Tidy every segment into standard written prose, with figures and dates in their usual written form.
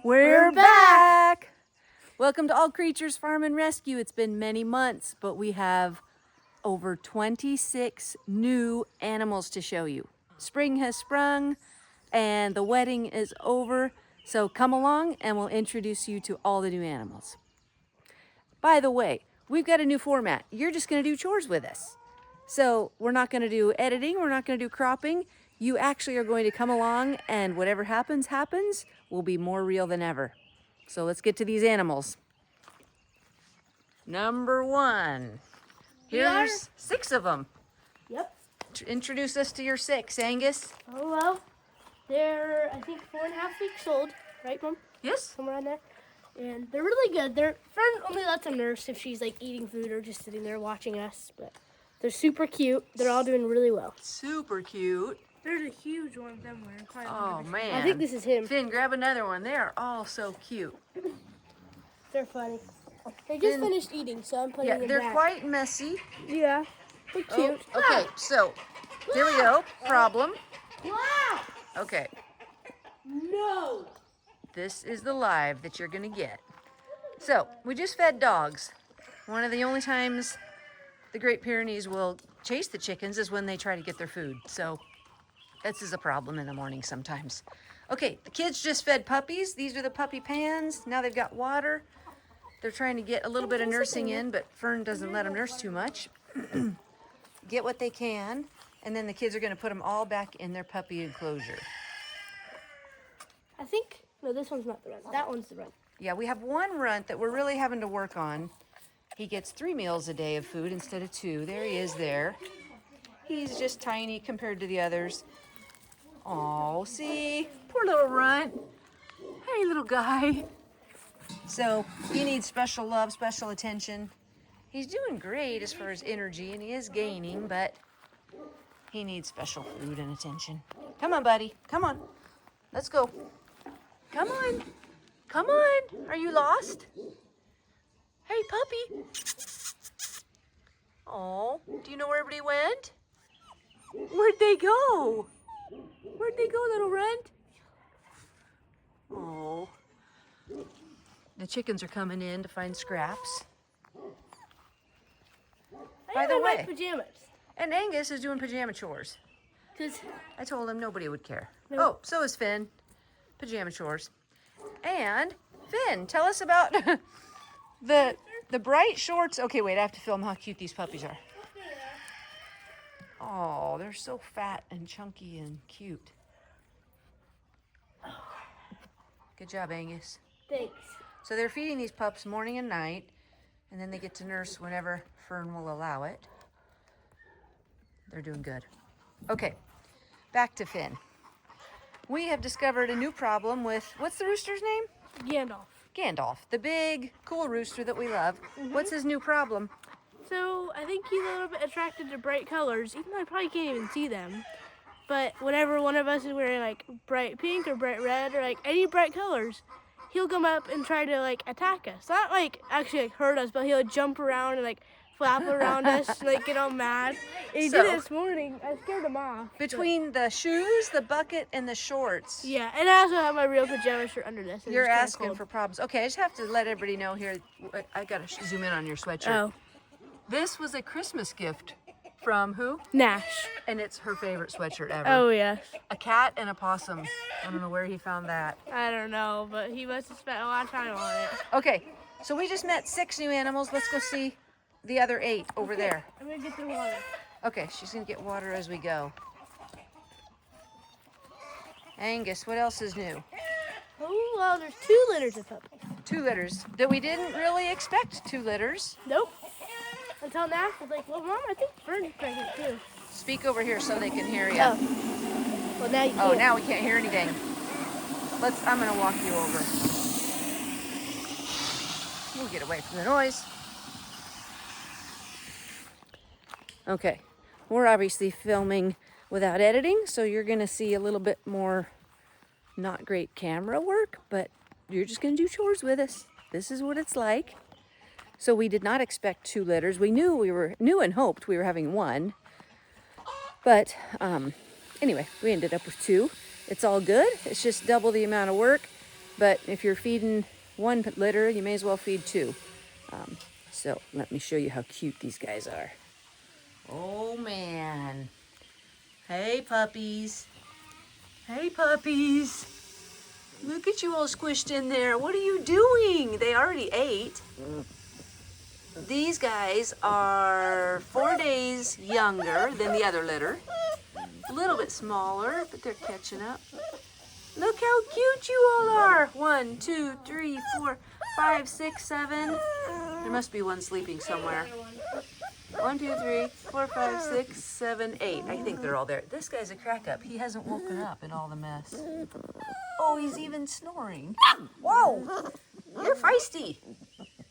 We're back! Welcome to All Creatures Farm and Rescue. It's been many months, but we have over 26 new animals to show you. Spring has sprung and the wedding is over, so come along and we'll introduce you to all the new animals. By the way, we've got a new format. You're just going to do chores with us. So we're not going to do editing, we're not going to do cropping. You actually are going to come along and whatever happens, will be more real than ever. So let's get to these animals. Number one. Here's 6 of them. Yep. Introduce us to your 6, Angus. Oh, well, they're, I think, 4.5 weeks old. Right, Mom? Yes. Somewhere around there. And they're really good. Fern only lets them nurse if she's, like, eating food or just sitting there watching us. But they're super cute. They're all doing really well. Super cute. There's a huge one somewhere. Oh, man. I think this is him. Finn, grab another one. They are all so cute. They're funny. They just finished eating, so I'm putting them back. Yeah, they're quite messy. Yeah. They're cute. Oh, okay, so here we go. Problem. Wow! Okay. No! This is the live that you're going to get. So, we just fed dogs. One of the only times the Great Pyrenees will chase the chickens is when they try to get their food. So, this is a problem in the morning sometimes. Okay, the kids just fed puppies. These are the puppy pans. Now they've got water. They're trying to get a little bit of nursing in, but Fern doesn't let them nurse too much. Get what they can, and then the kids are going to put them all back in their puppy enclosure. I think, no, this one's not the runt. That one's the runt. Yeah, we have one runt that we're really having to work on. He gets 3 meals a day of food instead of 2. There he is there. He's just tiny compared to the others. Oh, see? Poor little runt. Hey, little guy. So he needs special love, special attention. He's doing great as far as energy, and he is gaining, but he needs special food and attention. Come on, buddy. Come on. Let's go. Come on. Come on. Are you lost? Hey, puppy. Oh, do you know where everybody went? Where'd they go? Where'd they go, little runt? Oh. The chickens are coming in to find scraps. By the way, pajamas. and Angus is doing pajama chores. Because I told him nobody would care. No. Oh, so is Finn. Pajama chores. And Finn, tell us about the bright shorts. Okay, wait, I have to film how cute these puppies are. Oh, they're so fat and chunky and cute. Good job, Angus. Thanks. So they're feeding these pups morning and night, and then they get to nurse whenever Fern will allow it. They're doing good. Okay, back to Finn. We have discovered a new problem with, what's the rooster's name? Gandalf. Gandalf, the big, cool rooster that we love. What's his new problem? So I think he's a little bit attracted to bright colors, even though I probably can't even see them. But whenever one of us is wearing like bright pink or bright red or like any bright colors, he'll come up and try to like attack us. Not like actually like hurt us, but he'll jump around and like flap around us and like get all mad. And he did it this morning. I scared him off. Between the shoes, the bucket, and the shorts. Yeah, and I also have my real pajama shirt under this. You're asking for problems. Okay, I just have to let everybody know here. I gotta zoom in on your sweatshirt. Oh. This was a Christmas gift from who? Nash. And it's her favorite sweatshirt ever. Oh, yes. A cat and a possum. I don't know where he found that. I don't know, but he must have spent a lot of time on it. Okay, so we just met 6 new animals. Let's go see the other 8 over there. I'm going to get the water. Okay, she's going to get water as we go. Angus, what else is new? Oh, well, there's 2 litters of puppies. 2 litters that we didn't really expect 2 litters. Nope. Until Nash was like, well, Mom, I think Fern's pregnant too. Speak over here so they can hear you. Oh. Well, now you can't. Oh, now we can't hear anything. I'm going to walk you over. We'll get away from the noise. Okay, we're obviously filming without editing, so you're going to see a little bit more not great camera work, but you're just going to do chores with us. This is what it's like. So we did not expect 2 litters. We knew and hoped we were having 1. But anyway, we ended up with 2. It's all good. It's just double the amount of work. But if you're feeding one litter, you may as well feed two. So let me show you how cute these guys are. Oh man. Hey puppies. Hey puppies. Look at you all squished in there. What are you doing? They already ate. These guys are 4 days younger than the other litter. A little bit smaller, but they're catching up. Look how cute you all are. 1, 2, 3, 4, 5, 6, 7. There must be one sleeping somewhere. 1, 2, 3, 4, 5, 6, 7, 8. I think they're all there. This guy's a crack up. He hasn't woken up in all the mess. Oh, he's even snoring. Whoa, you're feisty.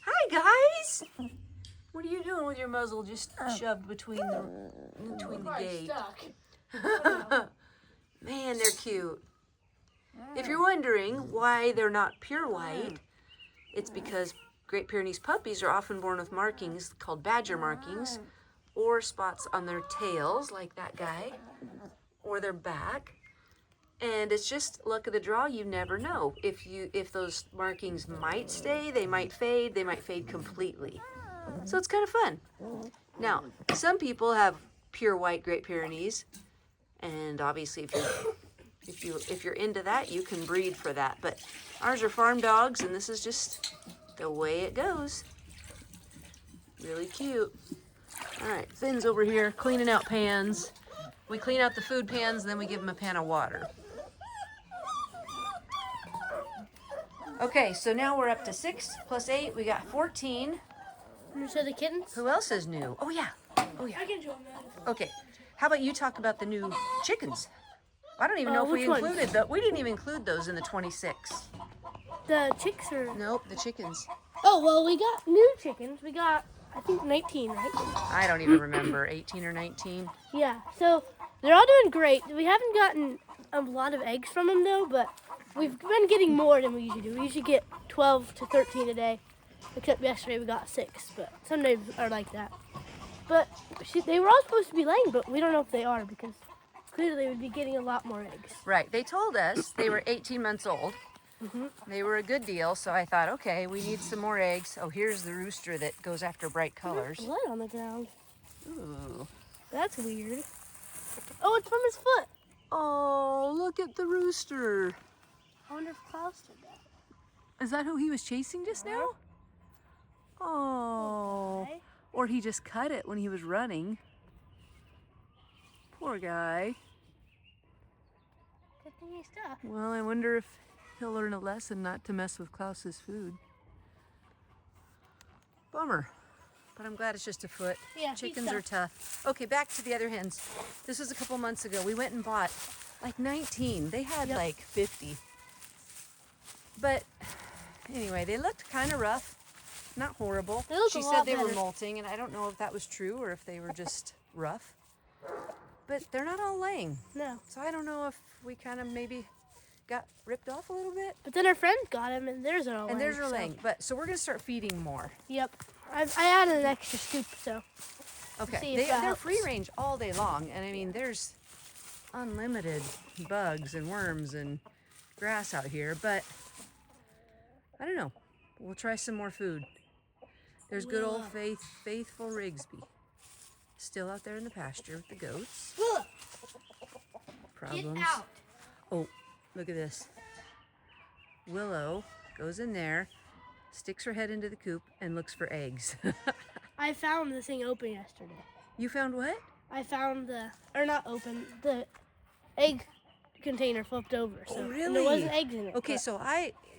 Hi, guys. What are you doing with your muzzle just shoved between the gate? Man, they're cute. If you're wondering why they're not pure white, it's because Great Pyrenees puppies are often born with markings called badger markings, or spots on their tails, like that guy, or their back. And it's just luck of the draw. You never know. If those markings might stay, they might fade completely. So it's kind of fun. Now, some people have pure white Great Pyrenees, and obviously if you're into that, you can breed for that. But ours are farm dogs, and this is just the way it goes. Really cute. All right, Finn's over here cleaning out pans. We clean out the food pans, and then we give them a pan of water. Okay, so now we're up to 6 plus 8. We got 14. You said the kittens? Who else is new? Oh yeah. Oh yeah. I can join that. Okay. How about you talk about the new chickens? I don't even know if we which included those. We didn't even include those in the 26. The chicks are... Nope, the chickens. Oh, well, we got new chickens. We got, I think, 19, right? I don't even remember, 18 or 19. Yeah, so they're all doing great. We haven't gotten a lot of eggs from them, though, but we've been getting more than we usually do. We usually get 12 to 13 a day, except yesterday we got 6, but some days are like that. But they were all supposed to be laying, but we don't know if they are, because clearly they would be getting a lot more eggs. Right, they told us they were 18 months old. Mm-hmm. They were a good deal, so I thought, okay, we need some more eggs. Oh, here's the rooster that goes after bright colors. There's blood on the ground. Ooh. That's weird. Oh, it's from his foot. Oh, look at the rooster. I wonder if Klaus did that. Is that who he was chasing just now? Oh. Okay. Or he just cut it when he was running. Poor guy. Good thing he stopped. Well, I wonder if he'll learn a lesson not to mess with Klaus's food. Bummer. But I'm glad it's just a foot. Yeah, Chickens are tough. Okay, back to the other hens. This was a couple months ago. We went and bought like 19. They had like 50. But anyway, they looked kind of rough. Not horrible. They looked She a said lot they were better. molting, and I don't know if that was true or if they were just rough. But they're not all laying. No. So I don't know if we kind of maybe got ripped off a little bit. But then our friend got him, and theirs are all And theirs are so- laying. But so we're going to start feeding more. Yep. I added an extra scoop, so. Okay. See if that They're helps. free range all day long. And I mean, there's unlimited bugs and worms and grass out here. But I don't know. We'll try some more food. There's good old faithful Rigsby. Still out there in the pasture with the goats. Problems. Get out. Oh, look at this. Willow goes in there, sticks her head into the coop, and looks for eggs. I found the thing open yesterday. You found what? I found the egg container flipped over. So, Oh, and really? there wasn't eggs in it. Okay, but- so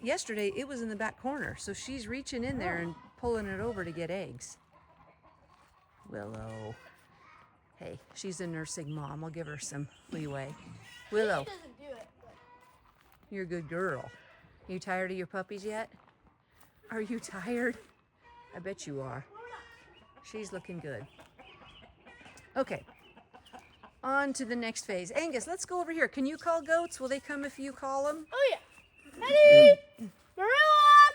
yesterday it was in the back corner, so she's reaching in there and pulling it over to get eggs. Willow. Hey, she's a nursing mom. I'll give her some leeway. Willow, She doesn't do it. But... you're a good girl. You tired of your puppies yet? Are you tired? I bet you are. She's looking good. Okay. On to the next phase. Angus, let's go over here. Can you call goats? Will they come if you call them? Oh, yeah. Eddie! Marilla!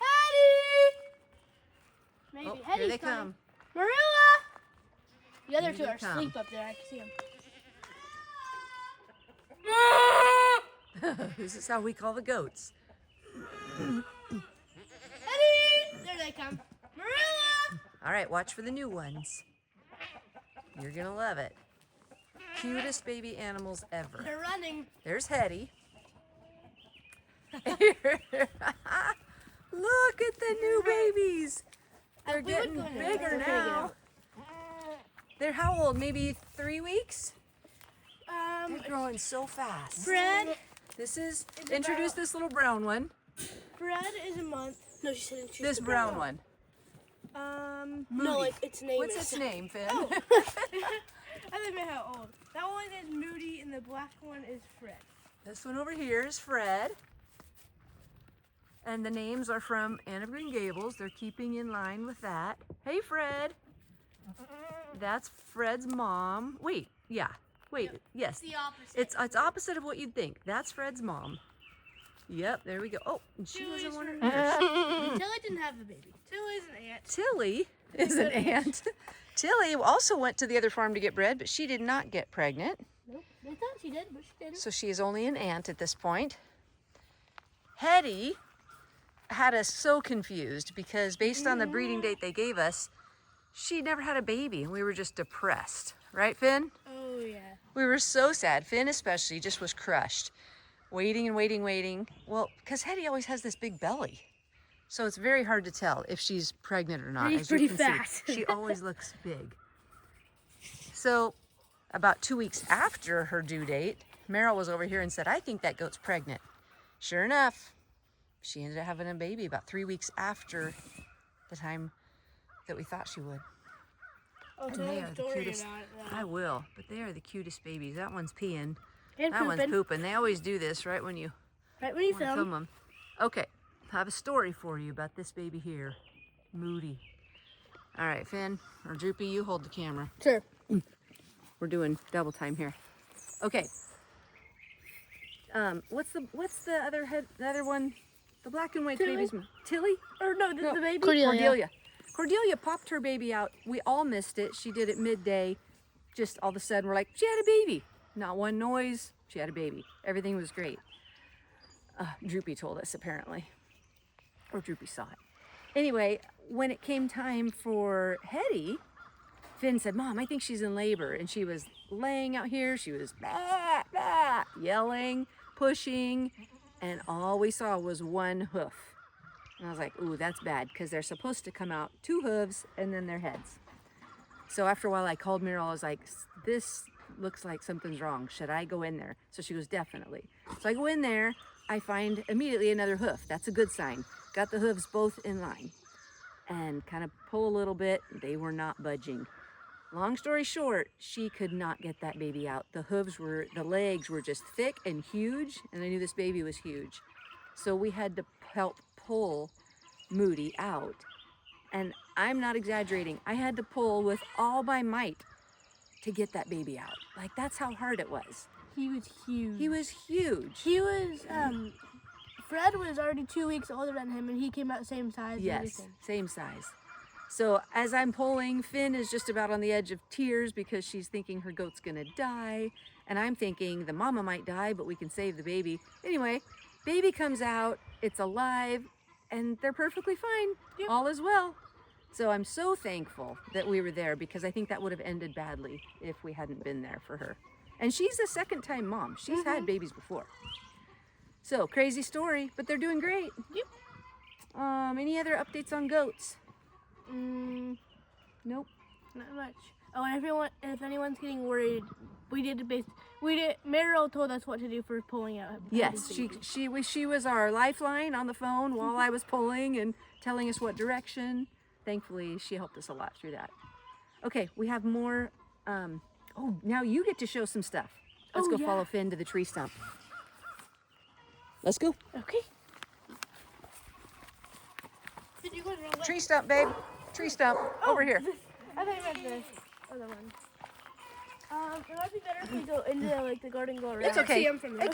Eddie! Maybe. Oh, here Eddie's they coming. come. Marilla! The other Here two they are come. asleep up there. I can see them. This is how we call the goats. Eddie! There they come. Marilla! All right, watch for the new ones. You're gonna love it. Cutest baby animals ever. They're running. There's Hetty. Look at the new babies. They're getting bigger now. They're how old? Maybe 3 weeks? They're growing so fast. Fred. This is, introduce this little brown one. Fred is a month. No, she said introduce This the brown one. No, like its name What's is. its name, Finn? Oh. I don't know how old. That one is Moody and the black one is Fred. This one over here is Fred. And the names are from Anne of Green Gables. They're keeping in line with that. Hey, Fred. That's Fred's mom. Wait, yeah. Wait, yes. It's the opposite. It's opposite of what you'd think. That's Fred's mom. Yep, there we go. Oh, and she Tilly's doesn't want her- her. Tilly didn't have the baby. Tilly's an aunt. Tilly is an aunt. Tilly also went to the other farm to get bred, but she did not get pregnant. Nope. They thought she did, but she didn't. So she is only an aunt at this point. Hetty had us so confused because based on the breeding date they gave us, she never had a baby and we were just depressed. Right, Finn? Oh, yeah. We were so sad. Finn especially just was crushed. Waiting and waiting, waiting. Well, because Hetty always has this big belly. So it's very hard to tell if she's pregnant or not. She's as you pretty can fat. see. She always looks big. So about 2 weeks after her due date, Meryl was over here and said, I think that goat's pregnant. Sure enough, she ended up having a baby about 3 weeks after the time that we thought she would. Oh, And tell they a are the story cutest. about it, though. I will, but they are the cutest babies. That one's peeing. And That one's pooping. pooping. They always do this right when you Right when you want to film. film them. Okay, I have a story for you about this baby here, Moody. All right, Finn or Droopy, you hold the camera. Sure. We're doing double time here. Okay. What's the other one? The black and white Tilly. baby's Tilly? Or no, the baby. Cordelia. Cordelia popped her baby out. We all missed it. She did it midday. Just all of a sudden, we're like, she had a baby. Not one noise. She had a baby. Everything was great. Droopy told us, apparently. Or Droopy saw it. Anyway, when it came time for Hetty, Finn said, Mom, I think she's in labor. And she was laying out here. She was bah, bah, yelling, pushing. And all we saw was one hoof. And I was like, ooh, that's bad, because they're supposed to come out 2 hooves and then their heads. So after a while, I called Meryl. I was like, this looks like something's wrong. Should I go in there? So she goes, definitely. So I go in there. I find immediately another hoof. That's a good sign. Got the hooves both in line. And kind of pull a little bit. They were not budging. Long story short, she could not get that baby out. The legs were just thick and huge. And I knew this baby was huge. So we had to help pull Moody out. And I'm not exaggerating. I had to pull with all my might to get that baby out. Like, that's how hard it was. He was huge. He was huge. He was, Fred was already 2 weeks older than him, and he came out the same size. and Yes, everything. same size. So as I'm pulling, Finn is just about on the edge of tears because she's thinking her goat's gonna die. And I'm thinking the mama might die, but we can save the baby. Anyway, baby comes out, it's alive, and they're perfectly fine. Yep. All is well. So I'm so thankful that we were there because I think that would have ended badly if we hadn't been there for her. And she's a second-time mom. She's had babies before. So crazy story, but they're doing great. Yep. Any other updates on goats? Nope. Not much. Oh, and if anyone's getting worried, Meryl told us what to do for pulling out. Yes, Hetty's baby. she was our lifeline on the phone while I was pulling and telling us what direction. Thankfully, she helped us a lot through that. Okay, we have more. Now you get to show some stuff. Let's go follow Finn to the tree stump. Let's go. Okay. Did you go the wrong way? Tree stump, babe. Tree stump. Over here. I thought you meant this other one. It might be better if we go into the garden, go around. It's okay. See 'em from there.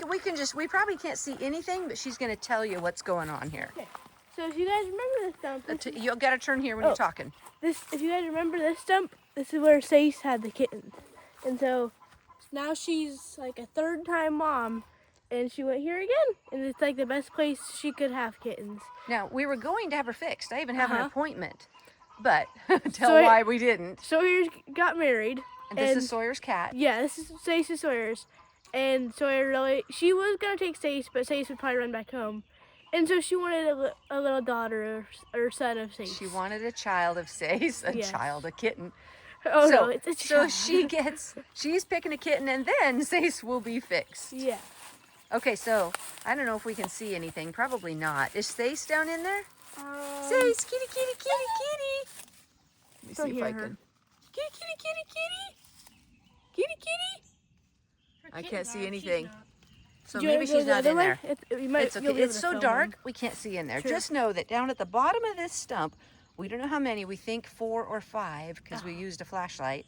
We probably can't see anything, but she's going to tell you what's going on here. Okay. So if you guys remember this stump, You'll got to turn here when you're talking. if you guys remember this stump, this is where Sace had the kittens. And so now she's like a 3rd-time mom, and she went here again. And it's like the best place she could have kittens. Now, we were going to have her fixed. I even have an Uh-huh. appointment. But tell Sawyer- why we didn't. Sawyer got married. And this is Sawyer's cat. Yeah, this is Stace and Sawyer's. And Sawyer she was going to take Stace, but Stace would probably run back home. And so she wanted a little daughter or son of Stace. She wanted a child of Sace, Yes. a kitten. Oh, so, no, it's a child. So she's picking a kitten, and then Sace will be fixed. Yeah. Okay, so I don't know if we can see anything. Probably not. Is Sace down in there? Um, Sace, kitty, kitty, kitty, kitty. Let me Don't see if hear I her. can. Kitty, kitty, kitty, kitty. Kitty, kitty. I can't see anything. So Do you maybe wanna go she's the not other in way? there. It's you'll okay. be able It's to so film dark, them. we can't see in there. True. Just know that down at the bottom of this stump, we don't know how many, we think 4 or 5, because we used a flashlight,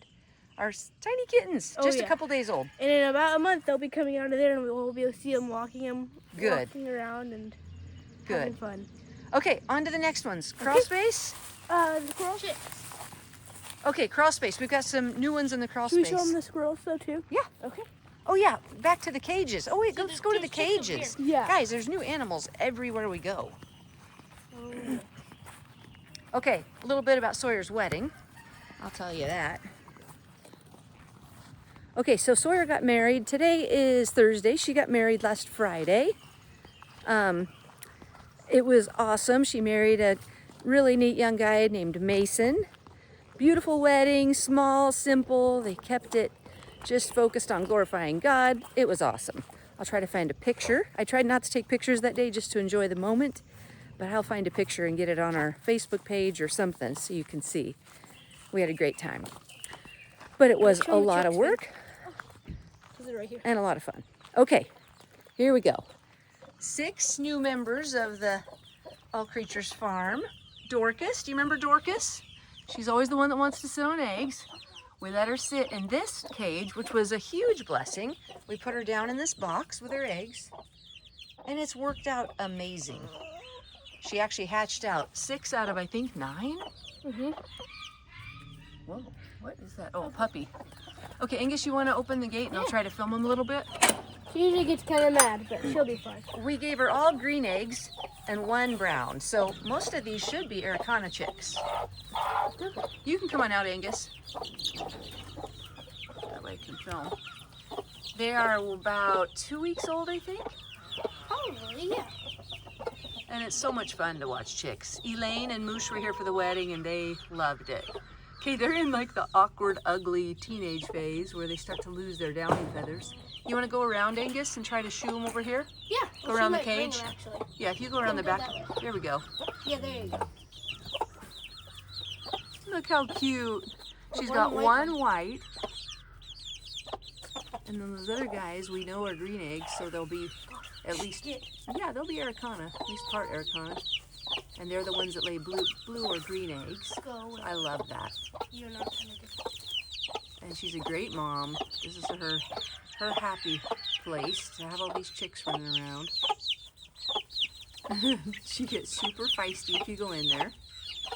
are tiny kittens, Oh, just a yeah. couple days old. And in about a month, they'll be coming out of there, and we'll be able to see them walking around and having Good. fun. Okay, on to the next ones. Crawl space. The squirrel. Okay, crawl space. We've got some new ones in the crawl Should we space. show them the squirrels though too? Yeah. Okay. Oh yeah, back to the cages. Oh wait, let's go to the there's chicks over cages. here. Yeah. Guys, there's new animals everywhere we go. Okay, a little bit about Sawyer's wedding. I'll tell you that. Okay, so Sawyer got married. Today is Thursday. She got married last Friday. It was awesome. She married a really neat young guy named Mason. Beautiful wedding, small, simple. They kept it just focused on glorifying God. It was awesome. I'll try to find a picture. I tried not to take pictures that day just to enjoy the moment, but I'll find a picture and get it on our Facebook page or something so you can see. We had a great time. But it was a lot of work Right here. and a lot of fun. Okay, here we go. 6 new members of the All Creatures Farm. Dorcas, do you remember Dorcas? She's always the one that wants to sit on eggs. We let her sit in this cage, which was a huge blessing. We put her down in this box with her eggs, and it's worked out amazing. She actually hatched out 6 out of, I think, 9. Whoa, what is that? Oh, a puppy. Okay, Angus, you want to open the gate and I'll try to film them a little bit? She usually gets kind of mad, but she'll be fine. We gave her all green eggs and 1 brown, so most of these should be Araucana chicks. You can come on out, Angus. That way I can film. They are about 2 weeks old, I think. Probably, yeah. And it's so much fun to watch chicks. Elaine and Moosh were here for the wedding and they loved it. Okay, they're in like the awkward, ugly teenage phase where they start to lose their downy feathers. You want to go around, Angus, and try to shoo them over here? Yeah. Go around the cage? Actually. Yeah, if you go around the back. That way. There we go. Yeah, there you go. Look how cute. She's One got white one white. And then those other guys we know are green eggs, so they'll be at least, yeah, they'll be Araucana, at least part Araucana. And they're the ones that lay blue or green eggs. Go away. I love that. You're not gonna get. And she's a great mom. This is her happy place to have all these chicks running around. She gets super feisty if you go in there,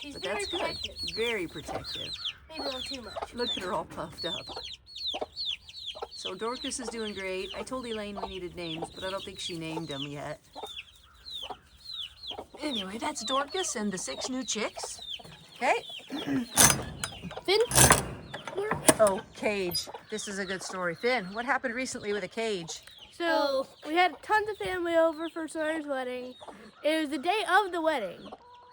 She's but very that's good. protective. Very protective. Maybe a little too much. Look at her all puffed up. So Dorcas is doing great. I told Elaine we needed names, but I don't think she named them yet. Anyway, that's Dorcas and the 6 new chicks. Okay. Finn? Oh, cage. This is a good story. Finn, what happened recently with a cage? So we had tons of family over for Sawyer's wedding. It was the day of the wedding,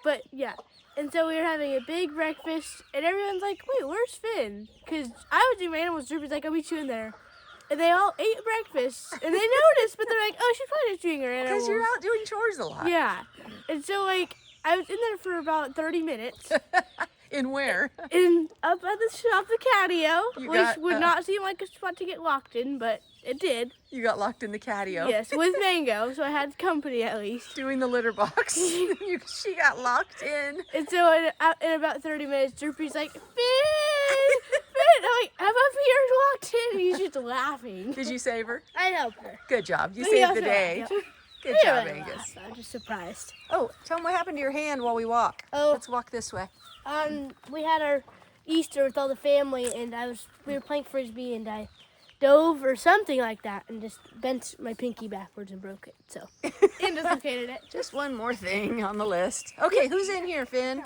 but yeah. And so we were having a big breakfast, and everyone's like, "Wait, where's Finn?" Because I was doing animal troopers, like, "I'll meet you in there." And they all ate breakfast, and they noticed, but they're like, "Oh, she's probably just doing her animals." Because you're out doing chores a lot. Yeah. And so like I was in there for about 30 minutes. In where? And up at the shop, the catio, You which got, would not seem like a spot to get locked in, but it did. You got locked in the catio. Yes, with Mango, so I had company at least. Doing the litter box. She got locked in. And so in about 30 minutes, Droopy's like, "Finn! Finn!" I'm like, "I'm up here locked in." And he's just laughing. Did you save her? I helped her. Good job. You He saved also the day. laughed. Good He job, really Angus. laughed. I'm just surprised. Oh, tell them what happened to your hand while we walk. Oh. Let's walk this way. We had our Easter with all the family, and we were playing frisbee, and I dove or something like that and just bent my pinky backwards and broke it. So, and dislocated it. Just one more thing on the list. Okay, who's in here, Finn?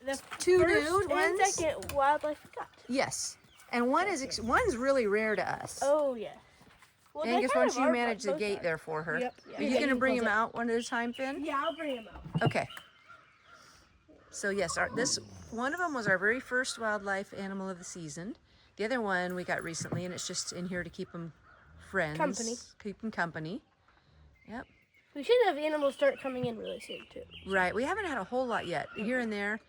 The Two first nude and ones? second wildlife we got. Yes. And one's really rare to us. Oh, yes. Well, they Angus, why kind don't of you are, manage the both gate are. there for her? Yep. Are you going to bring him out one at a time, Finn? Yeah, I'll bring him out. Okay. So yes, this one of them was our very first wildlife animal of the season. The other one we got recently, and it's just in here to keep them friends. Company. Keep them company. Yep. We should have animals start coming in really soon, too. Right. We haven't had a whole lot yet, here and there,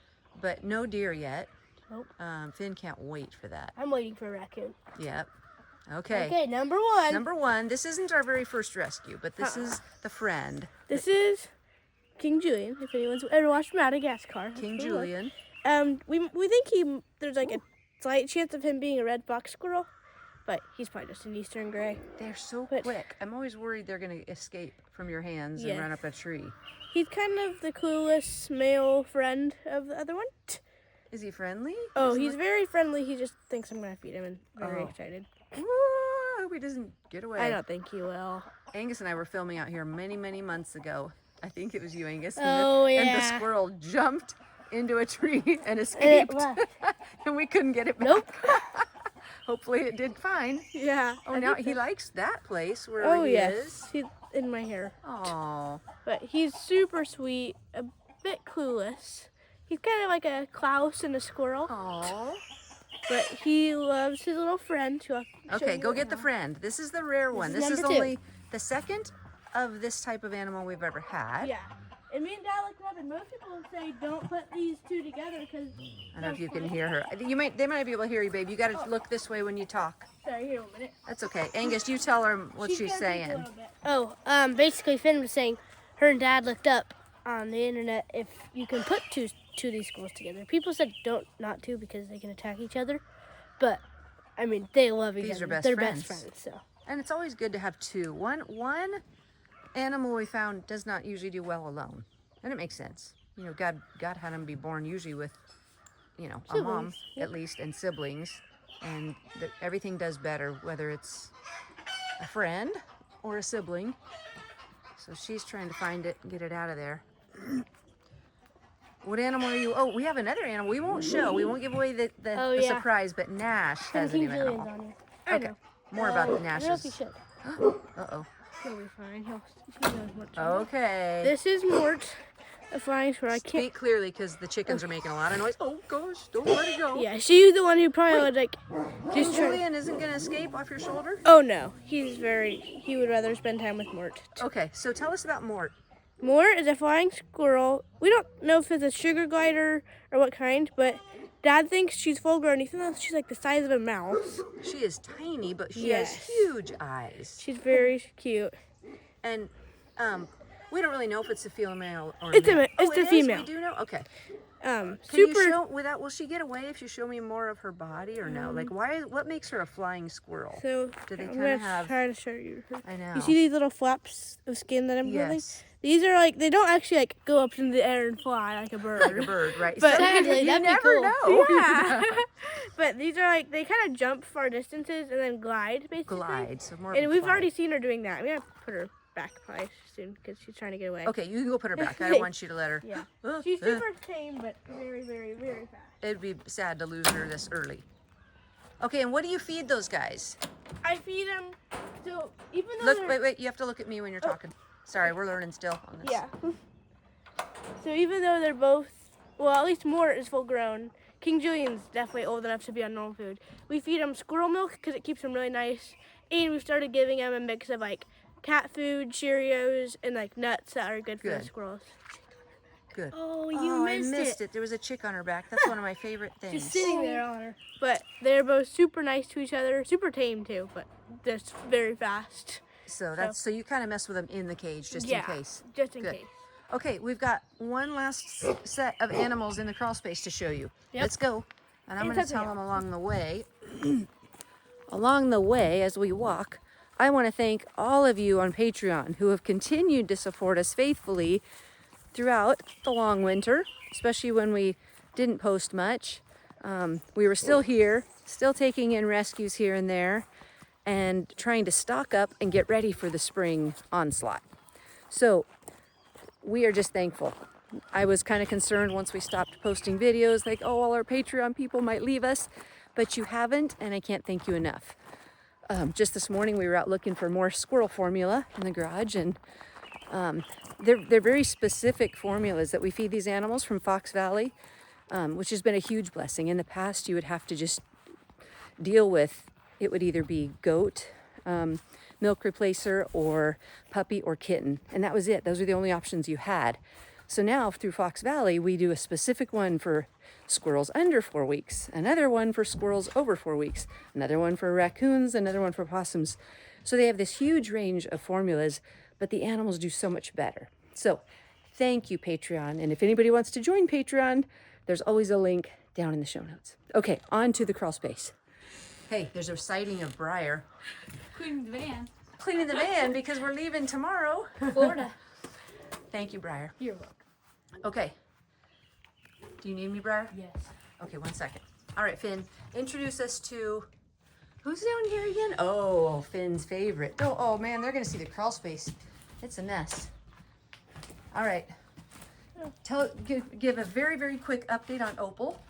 but no deer yet. Nope. Finn can't wait for that. I'm waiting for a raccoon. Yep. Okay. Okay, number one. Number one. This isn't our very first rescue, but this is the friend. This is King Julian. If anyone's ever watched Madagascar, that's King who he was. Julian. We think there's like a slight chance of him being a red fox squirrel, but he's probably just an eastern gray. They're so But- quick. I'm always worried they're going to escape from your hands and Yes. run up a tree. He's kind of the clueless male friend of the other one. Is he friendly? Oh, Doesn't he's look- very friendly. He just thinks I'm gonna feed him and very Oh. excited. Ooh, I hope he doesn't get away. I don't think he will. Angus and I were filming out here many, many months ago. I think it was you, Angus. Oh, And the yeah. squirrel jumped into a tree and And it escaped. left. And we couldn't get it back. Nope. Hopefully it did fine. Yeah. Oh, I now think he so. likes that place where Oh he yes, is. he's in my hair. Oh, But he's super sweet, a bit clueless. He's kind of like a Klaus and a squirrel, oh. but he loves his little friend. Who I'll show Okay, you go right get the now. friend. This is the rare one. is This is number two. only the second of this type of animal we've ever had. Yeah. And me and Dad looked up, and most people would say don't put these two together because. I don't know if you can hear her. They might be able to hear you, babe. You got to look this way when you talk. Sorry, here a minute. That's okay. Angus, you tell her what she's gonna think a saying. little bit. Oh, basically Finn was saying her and Dad looked up on the internet if you can put two of these squirrels together. People said not to because they can attack each other, but I mean they love each These other. are best They're friends. best friends. So And it's always good to have two. One animal we found does not usually do well alone. And it makes sense. You know, God had them be born usually with, you know, a mom Siblings, yep. at least and siblings. And everything does better, whether it's a friend or a sibling. So she's trying to find it and get it out of there. What animal are you? Oh, we have another animal. We won't show. We won't give away the Oh, yeah. surprise, but Nash has a King new Julian's animal. on here. I Okay. know. More about the I don't know if Nashes. you should. Uh-oh. He'll be fine. He knows what to do. Okay. This is Mort, a flying squirrel. I can't. Speak clearly because the chickens are making a lot of noise. Oh gosh, don't let it go. Yeah, she's the one who probably would like. King Just try. Julian isn't going to escape off your shoulder? Oh no, he would rather spend time with Mort. Okay, so tell us about Mort. Mort is a flying squirrel. We don't know if it's a sugar glider or what kind, but Dad thinks she's full grown, even though she's like the size of a mouse. She is tiny, but she Yes. has huge eyes. She's very cute. And we don't really know if it's a female or It's a male. ma- it's oh, a it is? female. We do know? Okay. Can Super. you show, will she get away if you show me more of her body or no? Like, what makes her a flying squirrel? So Do they I'm kinda gonna have- try to show you. I know. You see these little flaps of skin that I'm building? Yes. These are like they don't actually like go up into the air and fly like a bird. Like a bird, right? But- Exactly, you that'd be never cool. know. Yeah. But these are like they kind of jump far distances and then glide basically. Glide, so more of And a we've glide. already seen her doing that. I'm gonna put her back probably soon because she's trying to get away. Okay, you can go put her back. I don't want you to let her. Yeah. Oh, She's super tame, but very, very, very fast. It'd be sad to lose her this early. Okay, and what do you feed those guys? I feed them. So even though Look, they're, wait, you have to look at me when you're talking. Sorry, we're learning still on this. yeah. So even though they're both, well, at least Mort is full grown. King Julian's definitely old enough to be on normal food. We feed him squirrel milk because it keeps him really nice, and we've started giving him a mix of like cat food, Cheerios, and like nuts that are good for Good. the squirrels. Good. Oh, I missed it. There was a chick on her back. That's one of my favorite things. Just sitting there on her. But they're both super nice to each other, super tame too, but just very fast. So you kind of mess with them in the cage just Yeah, in case. just in Good. case. Okay, we've got one last set of animals in the crawl space to show you. Yep. Let's go. And I'm And going to something tell them else. along the way. Along the way, as we walk, I want to thank all of you on Patreon who have continued to support us faithfully throughout the long winter, especially when we didn't post much. We were still here, still taking in rescues here and there. and trying to stock up and get ready for the spring onslaught. So we are just thankful. I was kind of concerned once we stopped posting videos, like, oh, all our Patreon people might leave us, but you haven't, and I can't thank you enough. Just this morning, we were out looking for more squirrel formula in the garage, and they're very specific formulas that we feed these animals from Fox Valley, which has been a huge blessing. In the past, you would have to just deal with, it would either be goat, milk replacer, or puppy or kitten, and that was it. Those were the only options you had. So now through Fox Valley, we do a specific one for squirrels under 4 weeks, another one for squirrels over 4 weeks, another one for raccoons, another one for possums. So they have this huge range of formulas, but the animals do so much better. So thank you, Patreon. And if anybody wants to join Patreon, there's always a link down in the show notes. Okay, on to the crawl space. Hey, there's a sighting of Briar. Cleaning the van. Cleaning the van because we're leaving tomorrow. Florida. Thank you, Briar. You're welcome. Okay. Do you need me, Briar? Yes. Okay, 1 second. All right, Finn, introduce us to, who's down here again? Oh, Finn's favorite. Oh man, they're gonna see the crawl space. It's a mess. All right. Give a very, very quick update on Opal.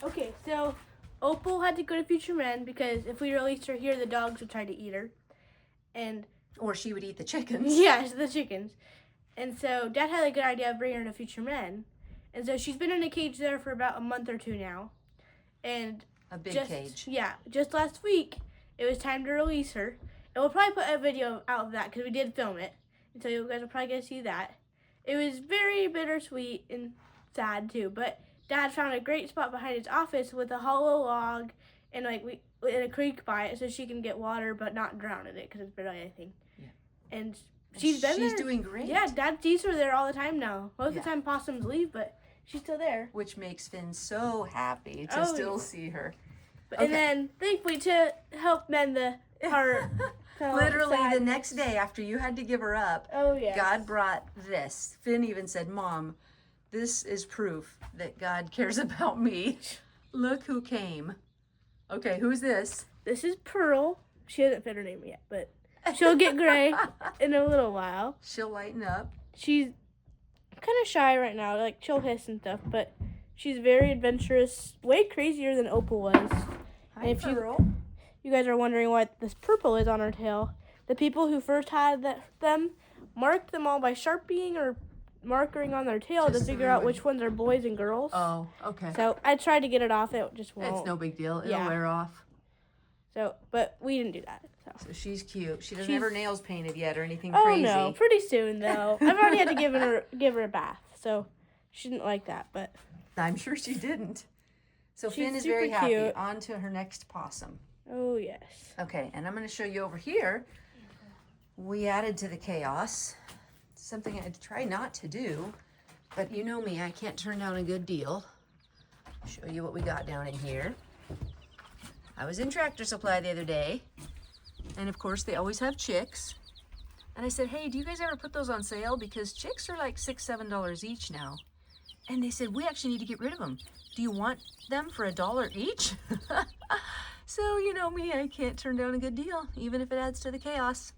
Okay, so Opal had to go to Future Men because if we released her here, the dogs would try to eat her. And Or she would eat the chickens. yeah, the chickens. And so Dad had a good idea of bringing her to Future Men. And so she's been in a cage there for about a month or two now. And A big cage. Yeah, just last week, it was time to release her. And we'll probably put a video out of that because we did film it. And so you guys will probably get to see that. It was very bittersweet and sad too. But Dad found a great spot behind his office with a hollow log and in a creek by it so she can get water but not drown in it because it's barely anything. Yeah. And she's been there. She's doing great. Yeah, Dad sees her there all the time now. Most of the time possums leave, but she's still there. Which makes Finn so happy to still see her. But, and then, thankfully, to help mend the heart. Literally the next day after you had to give her up, God brought this. Finn even said, Mom, this is proof that God cares about me. Look who came. Okay, who's this? This is Pearl. She hasn't fit her name yet, but she'll get gray in a little while. She'll lighten up. She's kind of shy right now, like she'll hiss and stuff, but she's very adventurous, way crazier than Opal was. Hi, and if Pearl. you guys are wondering why this purple is on her tail, the people who first had them marked them all by Sharpieing or markering on their tail to figure out which ones are boys and girls. Oh, okay. So I tried to get it off, it just won't. It's no big deal. It'll wear off. So, but we didn't do that. So she's cute. She doesn't have her nails painted yet or anything Oh crazy. no, pretty soon though. I've already had to give her a bath, so she didn't like that. But I'm sure she didn't. So she's Finn is very super happy. cute. On to her next possum. Oh yes. Okay, and I'm going to show you over here. We added to the chaos something I try not to do, but you know me, I can't turn down a good deal. Show you what we got down in here. I was in Tractor Supply the other day, and of course they always have chicks. And I said, hey, do you guys ever put those on sale? Because chicks are like $6, $7 each now. And they said, we actually need to get rid of them. Do you want them for $1 each? So you know me, I can't turn down a good deal, even if it adds to the chaos.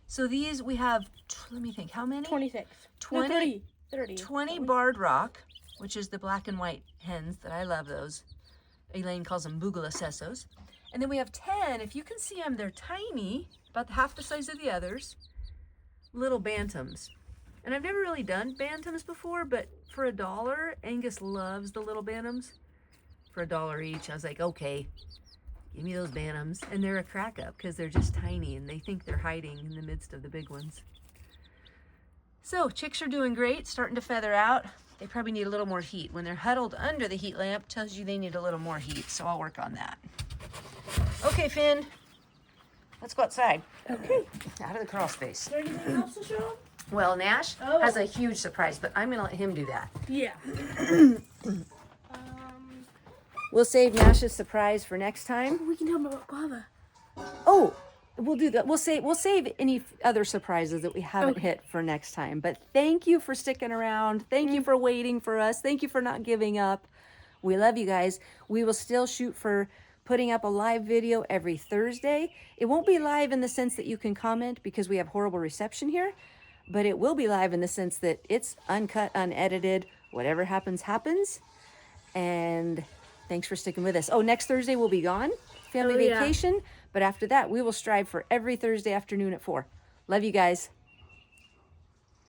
So these, we have, let me think, how many? 26. 20, No, 30. 20 barred rock, which is the black and white hens that I love those. Elaine calls them bugalacesos. And then we have 10, if you can see them, they're tiny, about half the size of the others, little bantams. And I've never really done bantams before, but for $1, Angus loves the little bantams. For $1 each, I was like, okay, give me those bantams. And they're a crack up because they're just tiny and they think they're hiding in the midst of the big ones. So chicks are doing great, starting to feather out. They probably need a little more heat. When they're huddled under the heat lamp, tells you they need a little more heat. So I'll work on that. Okay, Finn, let's go outside. Okay. Out of the crawl space. Is there anything else to show? Well, Nash has a huge surprise, but I'm gonna let him do that. Yeah. We'll save Nash's surprise for next time. We can tell them about guava. Oh, we'll do that. We'll save any other surprises that we haven't hit for next time. But thank you for sticking around. Thank you for waiting for us. Thank you for not giving up. We love you guys. We will still shoot for putting up a live video every Thursday. It won't be live in the sense that you can comment because we have horrible reception here, but it will be live in the sense that it's uncut, unedited. Whatever happens, happens. And thanks for sticking with us. Oh, next Thursday we'll be gone, family Oh, yeah. vacation. But after that, we will strive for every Thursday afternoon at 4. Love you guys.